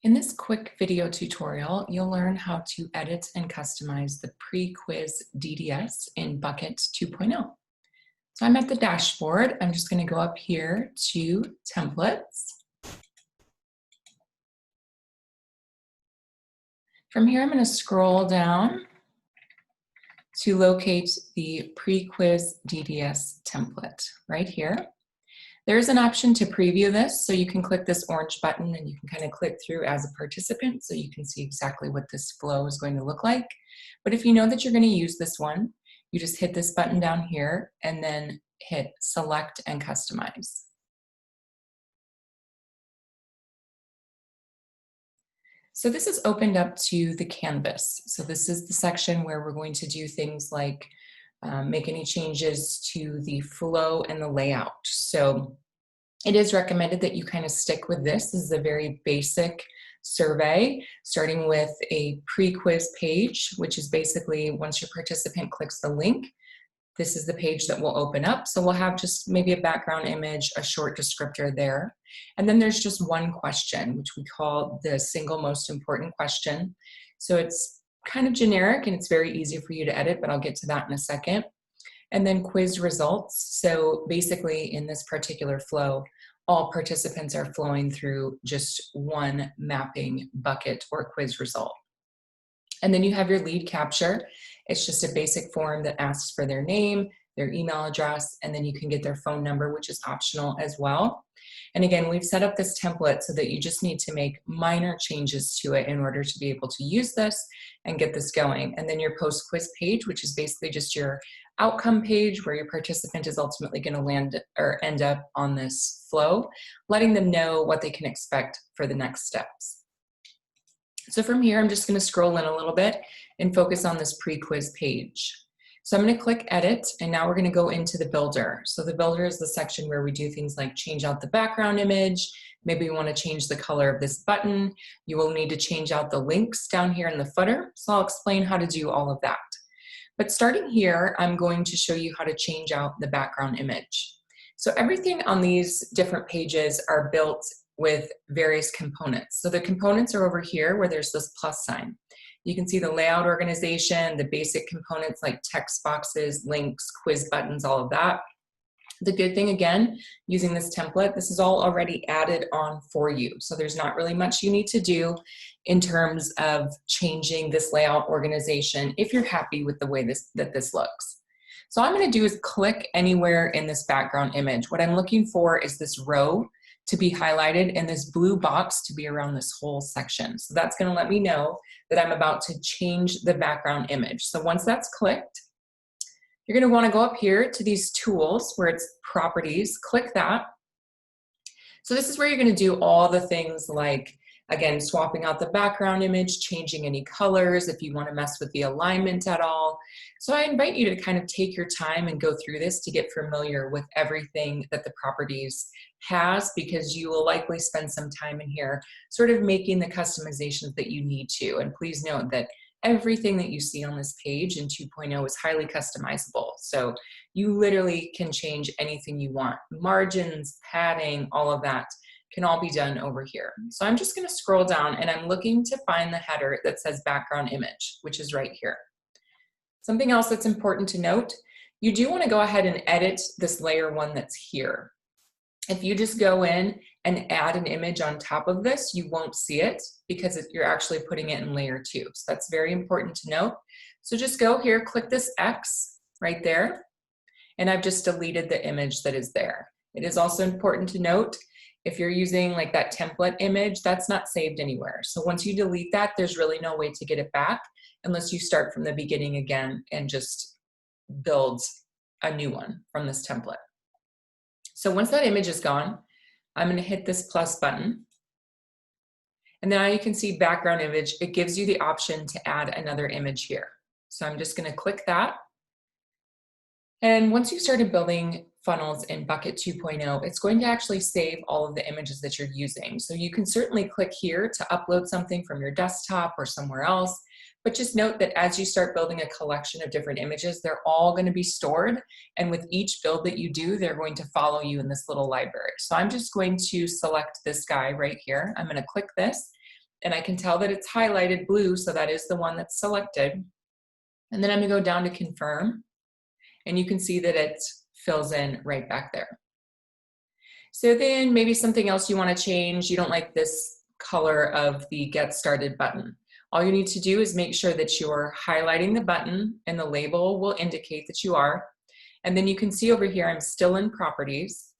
In this quick video tutorial, you'll learn how to edit and customize the Pre-Quiz DDS in Bucket 2.0. So I'm at the dashboard. I'm just going to go up here to Templates. From here, I'm going to scroll down to locate the Pre-Quiz DDS template right here. There's an option to preview this, so you can click this orange button and you can kind of click through as a participant so you can see exactly what this flow is going to look like. But if you know that you're going to use this one, you just hit this button down here and then hit Select and Customize. So this is opened up to the canvas. So this is the section where we're going to do things like make any changes to the flow and the layout. So it is recommended that you kind of stick with this. This is a very basic survey, starting with a pre-quiz page, which is basically once your participant clicks the link, this is the page that will open up. So we'll have just maybe a background image, a short descriptor there. And then there's just one question, which we call the single most important question. So it's kind of generic and it's very easy for you to edit, but I'll get to that in a second. And then quiz results. So basically in this particular flow, all participants are flowing through just one mapping bucket or quiz result. And then you have your lead capture. It's just a basic form that asks for their name, their email address, and then you can get their phone number, which is optional as well. And again, we've set up this template so that you just need to make minor changes to it in order to be able to use this and get this going. And then your post-quiz page, which is basically just your outcome page where your participant is ultimately going to land or end up on this flow, letting them know what they can expect for the next steps. So from here, I'm just going to scroll in a little bit and focus on this pre-quiz page. So I'm going to click edit, and now we're going to go into the builder. So the builder is the section where we do things like change out the background image. Maybe we want to change the color of this button. You will need to change out the links down here in the footer. So I'll explain how to do all of that. But starting here, I'm going to show you how to change out the background image. So everything on these different pages are built with various components. So the components are over here where there's this plus sign. You can see the layout organization, the basic components like text boxes, links, quiz buttons, all of that. The good thing, again, using this template, this is all already added on for you. So there's not really much you need to do in terms of changing this layout organization if you're happy with the way this looks. So all I'm going to do is click anywhere in this background image. What I'm looking for is this row to be highlighted and this blue box to be around this whole section. So that's going to let me know that I'm about to change the background image. So once that's clicked, you're going to want to go up here to these tools where it's properties, click that. So this is where you're going to do all the things like, again, swapping out the background image, changing any colors if you want to mess with the alignment at all. So I invite you to kind of take your time and go through this to get familiar with everything that the properties has, because you will likely spend some time in here sort of making the customizations that you need to. And please note that everything that you see on this page in 2.0 is highly customizable. So you literally can change anything you want. Margins, padding, all of that can all be done over here. So I'm just going to scroll down and I'm looking to find the header that says background image, which is right here. Something else that's important to note, you do want to go ahead and edit this layer one that's here. If you just go in and add an image on top of this, you won't see it because you're actually putting it in layer 2. So that's very important to note. So just go here, click this X right there, and I've just deleted the image that is there. It is also important to note, if you're using like that template image, that's not saved anywhere. So once you delete that, there's really no way to get it back unless you start from the beginning again and just build a new one from this template. So once that image is gone, I'm going to hit this plus button. And then now you can see background image. It gives you the option to add another image here. So I'm just going to click that. And once you started building funnels in Bucket 2.0, it's going to actually save all of the images that you're using. So you can certainly click here to upload something from your desktop or somewhere else. But just note that as you start building a collection of different images, they're all going to be stored. And with each build that you do, they're going to follow you in this little library. So I'm just going to select this guy right here. I'm going to click this. and I can tell that it's highlighted blue, so that is the one that's selected. And then I'm gonna go down to confirm, and you can see that it fills in right back there. So then maybe something else you want to change. You don't like this color of the Get Started button. All you need to do is make sure that you're highlighting the button, and the label will indicate that you are. And then you can see over here, I'm still in Properties.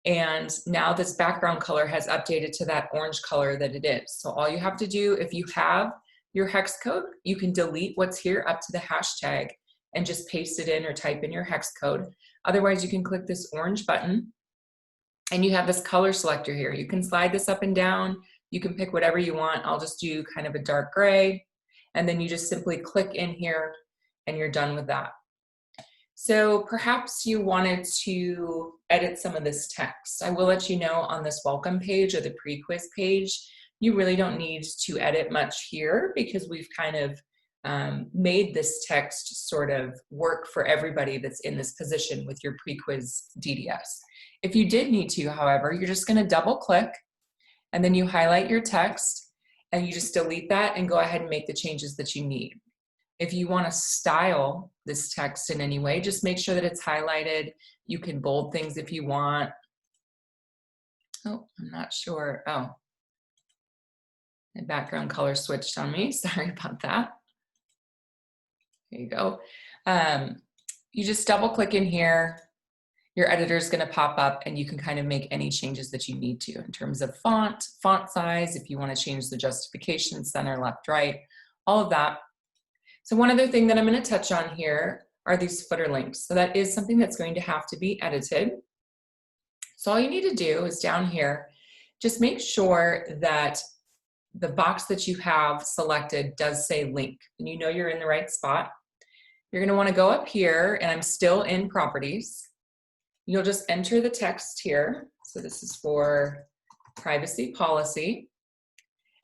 And now this background color has updated to that orange color that it is. So all you have to do, if you have your hex code, you can delete what's here up to the hashtag and just paste it in or type in your hex code. Otherwise, you can click this orange button, and you have this color selector here. You can slide this up and down. You can pick whatever you want. I'll just do kind of a dark gray. And then you just simply click in here and you're done with that. So perhaps you wanted to edit some of this text. I will let you know on this welcome page or the pre-quiz page, you really don't need to edit much here because we've kind of made this text sort of work for everybody that's in this position with your pre-quiz DDS. If you did need to, however, you're just gonna double click and then you highlight your text and you just delete that and go ahead and make the changes that you need. If you wanna style this text in any way, just make sure that it's highlighted. You can bold things if you want. Oh, I'm not sure. Oh, the background color switched on me. Sorry about that. There you go. You just double click in here. Your editor is going to pop up and you can kind of make any changes that you need to in terms of font size, if you want to change the justification, center, left, right, all of that. So one other thing that I'm going to touch on here are these footer links. So that is something that's going to have to be edited. So all you need to do is down here, just make sure that the box that you have selected does say link, and you know you're in the right spot. You're going to want to go up here, and I'm still in Properties. You'll just enter the text here. So this is for privacy policy.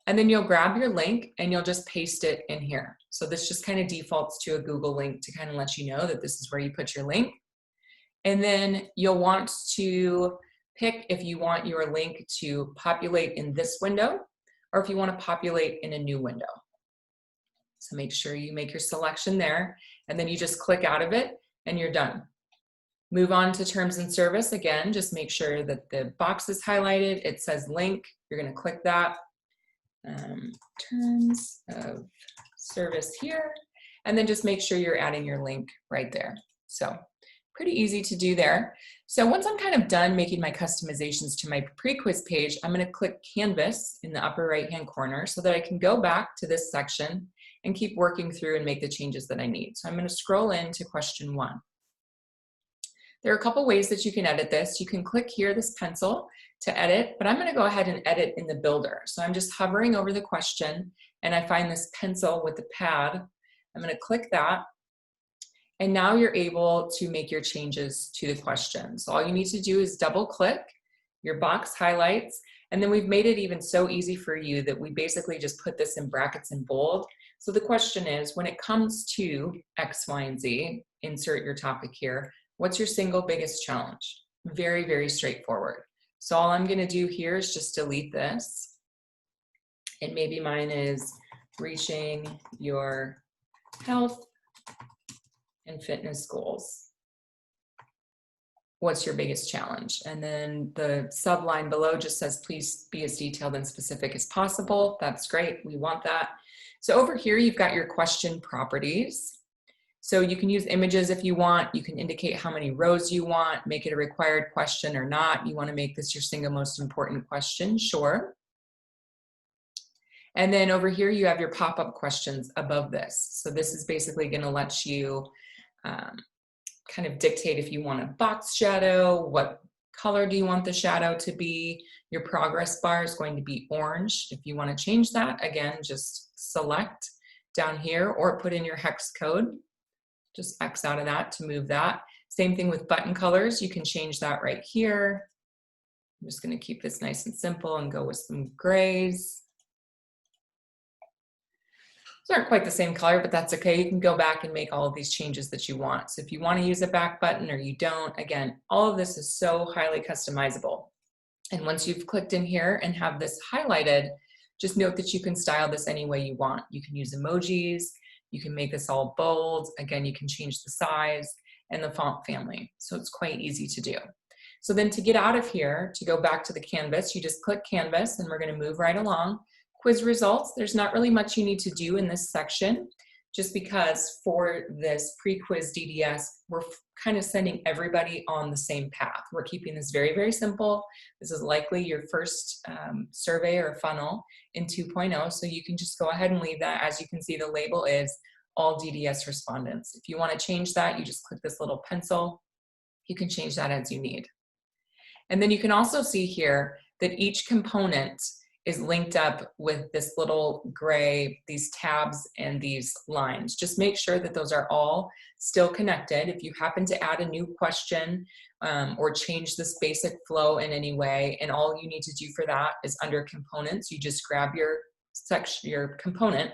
And then you'll grab your link and you'll just paste it in here. So this just kind of defaults to a Google link to kind of let you know that this is where you put your link. And then you'll want to pick if you want your link to populate in this window or if you want to populate in a new window. So make sure you make your selection there, and then you just click out of it and you're done. Move on to terms and service. Again, just make sure that the box is highlighted. It says link. You're going to click that. Terms of service here. And then just make sure you're adding your link right there. So pretty easy to do there. So once I'm kind of done making my customizations to my pre-quiz page, I'm going to click Canvas in the upper right-hand corner so that I can go back to this section and keep working through and make the changes that I need. So I'm going to scroll into question 1. There are a couple ways that you can edit this. You can click here, this pencil, to edit, but I'm going to go ahead and edit in the builder. So I'm just hovering over the question and I find this pencil with the pad. I'm going to click that. And now you're able to make your changes to the question. So all you need to do is double click, your box highlights, and then we've made it even so easy for you that we basically just put this in brackets and bold. So the question is, when it comes to X, Y, and Z, insert your topic here, what's your single biggest challenge? Very, very straightforward. So all I'm going to do here is just delete this. And maybe mine is reaching your health and fitness goals. What's your biggest challenge? And then the subline below just says, please be as detailed and specific as possible. That's great. We want that. So over here, you've got your question properties. So you can use images if you want. You can indicate how many rows you want, make it a required question or not. You want to make this your single most important question, sure. And then over here, you have your pop-up questions above this. So this is basically going to let you kind of dictate if you want a box shadow, what color do you want the shadow to be. Your progress bar is going to be orange. If you want to change that, again, just select down here or put in your hex code. Just X out of that to move that. Same thing with button colors. You can change that right here. I'm just going to keep this nice and simple and go with some grays. These aren't quite the same color, but that's okay. You can go back and make all of these changes that you want. So if you want to use a back button or you don't, again, all of this is so highly customizable. And once you've clicked in here and have this highlighted, Just note that you can style this any way you want. You can use emojis, you can make this all bold. Again, you can change the size and the font family. So it's quite easy to do. So then to get out of here, to go back to the Canvas, you just click Canvas and we're going to move right along. Quiz results, there's not really much you need to do in this section, just because for this Pre-Quiz DDS, we're kind of sending everybody on the same path. We're keeping this very, very simple. This is likely your first survey or funnel in 2.0, so you can just go ahead and leave that. As you can see, the label is all DDS respondents. If you want to change that, you just click this little pencil. You can change that as you need. And then you can also see here that each component is linked up with this little gray, these tabs and these lines. Just make sure that those are all still connected. If you happen to add a new question or change this basic flow in any way, and all you need to do for that is under components, you just grab your section, your component,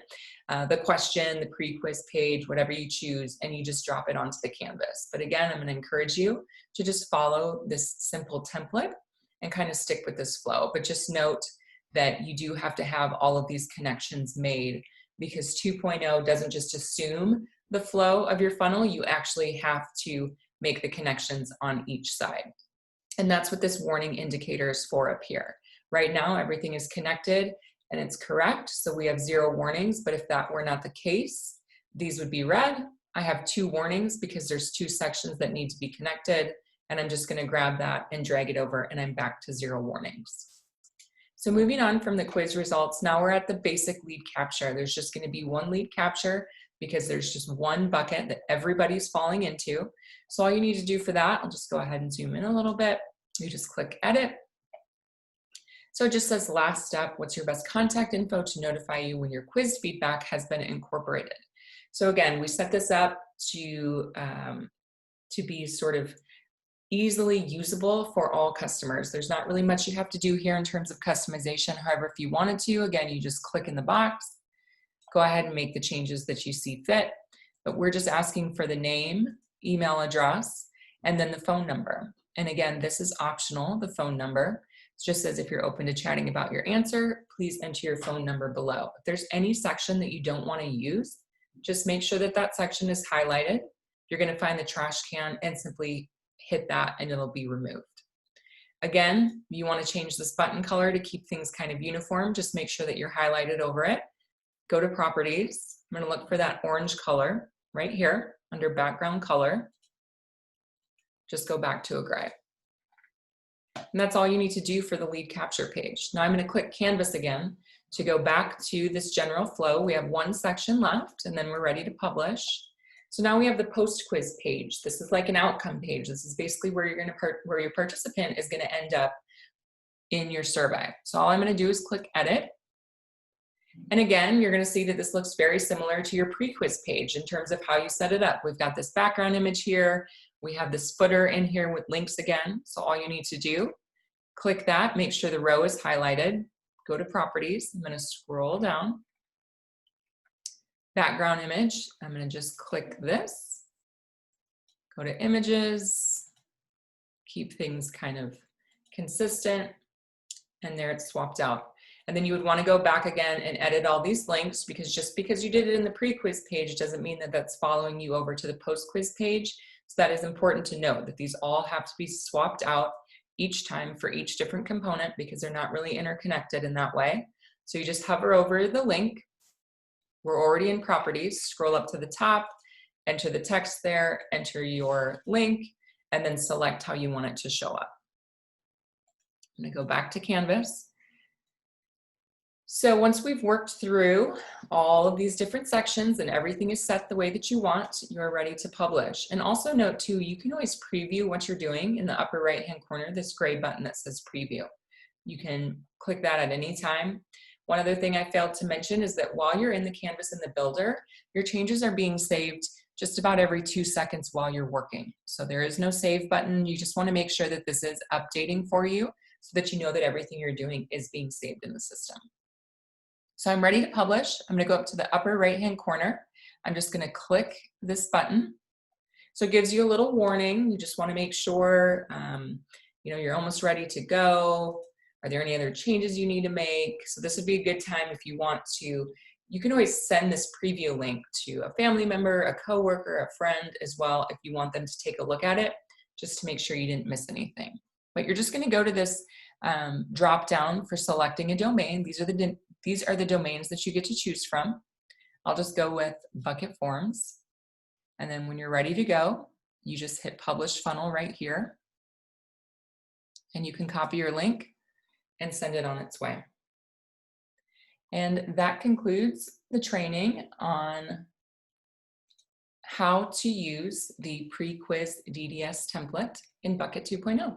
the question, the pre-quiz page, whatever you choose, and you just drop it onto the Canvas. But again, I'm gonna encourage you to just follow this simple template and kind of stick with this flow. But just note that you do have to have all of these connections made, because 2.0 doesn't just assume the flow of your funnel, you actually have to make the connections on each side. And that's what this warning indicator is for up here. Right now, everything is connected and it's correct, so we have 0 warnings, but if that were not the case, these would be red. I have 2 warnings because there's 2 sections that need to be connected, and I'm just gonna grab that and drag it over and I'm back to 0 warnings. So moving on from the quiz results, now we're at the basic lead capture. There's just going to be 1 lead capture because there's just 1 bucket that everybody's falling into. So all you need to do for that, I'll just go ahead and zoom in a little bit. You just click edit. So it just says last step, what's your best contact info to notify you when your quiz feedback has been incorporated. So again, we set this up to be sort of easily usable for all customers. There's not really much you have to do here in terms of customization. However, if you wanted to, again, you just click in the box, go ahead and make the changes that you see fit. But we're just asking for the name, email address, and then the phone number. And again, this is optional, the phone number. It just says if you're open to chatting about your answer, please enter your phone number below. If there's any section that you don't want to use, just make sure that that section is highlighted. You're going to find the trash can and simply hit that and it'll be removed. Again, you want to change this button color to keep things kind of uniform. Just make sure that you're highlighted over it. Go to properties. I'm going to look for that orange color right here under background color. Just go back to a gray. And that's all you need to do for the lead capture page. Now I'm going to click Canvas again to go back to this general flow. We have 1 section left and then we're ready to publish. So now we have the post-quiz page. This is like an outcome page. This is basically where where your participant is going to end up in your survey. So all I'm going to do is click edit. And again, you're going to see that this looks very similar to your pre-quiz page in terms of how you set it up. We've got this background image here. We have this footer in here with links again. So all you need to do, click that, make sure the row is highlighted, go to properties. I'm going to scroll down. Background image, I'm going to just click this, go to images, keep things kind of consistent, and there it's swapped out. And then you would want to go back again and edit all these links, because just because you did it in the pre-quiz page doesn't mean that that's following you over to the post-quiz page. So that is important to note, that these all have to be swapped out each time for each different component because they're not really interconnected in that way. So you just hover over the link. We're already in properties, scroll up to the top, enter the text there, enter your link, and then select how you want it to show up. I'm gonna go back to Canvas. So once we've worked through all of these different sections and everything is set the way that you want, you're ready to publish. And also note too, you can always preview what you're doing in the upper right-hand corner, this gray button that says preview. You can click that at any time. One other thing I failed to mention is that while you're in the Canvas in the builder, your changes are being saved just about every 2 seconds while you're working. So there is no save button. You just want to make sure that this is updating for you so that you know that everything you're doing is being saved in the system. So I'm ready to publish. I'm going to go up to the upper right-hand corner. I'm just going to click this button. So it gives you a little warning. You just want to make sure, you know, you're almost ready to go. Are there any other changes you need to make? So this would be a good time if you want to. You can always send this preview link to a family member, a coworker, a friend as well, if you want them to take a look at it, just to make sure you didn't miss anything. But you're just going to go to this drop down for selecting a domain. These are the domains that you get to choose from. I'll just go with Bucket Forms. And then when you're ready to go, you just hit Publish Funnel right here. And you can copy your link and send it on its way. And that concludes the training on how to use the Pre-Quiz DDS template in Bucket 2.0.